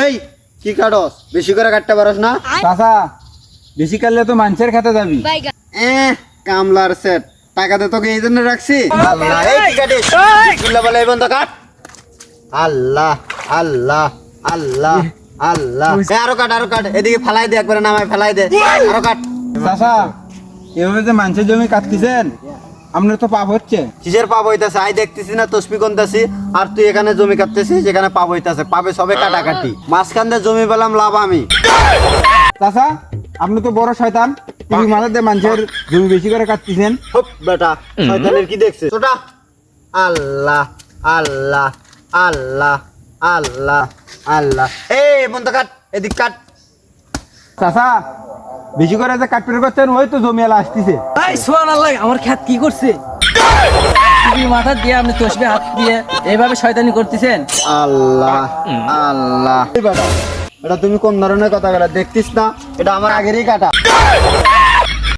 এই কি কাটস, বেশি করে কাটতে পারস না? চাচা বেশি কাটলে তো মানুষের খেতে যাবি। কামলার সেট, টাকা দে তোকে এই জন্য রাখছি। আল্লাহ, এই কি কাটিস? বিসমিল্লাহ বলে এই বন্ধ কাট। আল্লাহ আল্লাহ আল্লাহ আল্লাহ। আরো কাট, আরো কাট, এদিকে ফেলাই দে, একবারে নামায় ফেলাই দে, আরো কাট। চাচা এভাবে যে মানুষের জমি কাটতেছেন আপনার তো পাপ হচ্ছে। কিসের পাপ হইতাছে? আই দেখতেছি না তসবি কোনতাছি, আর তুই এখানে জমি কাটতেছিস, যেখানে পাপ হইতাছে। পাবে সবে কাটাকাটি, মাঝখান দিয়ে জমি পেলাম লাভ আমি। চাচা আপনি তো বড় শয়তান, তুমি মাথার দিয়ে মানুষের জমি বেশি করে কাটতেছেন। হুপ বেটা, শয়তানের কি দেখছিস? ছোটা। আল্লাহ আল্লাহ আল্লাহ আল্লাহ আল্লাহ। এই বন্ধ কাট, এদিক কাট। চাচা বেশি করে যে কাটপিট করছেন ওই তো জমি এলা আসতেছে। এই সুবহানাল্লাহ, আমার খ্যাত কি করছে? তুমি মাথা দিয়ে আপনি তসবি হাত দিয়ে এইভাবে শয়তানি করতেছেন। আল্লাহ আল্লাহ। এই বেটা, এটা তুমি কোন ধরনের কথা বলা? দেখতিস না এটা আমার আগেরই কাটা।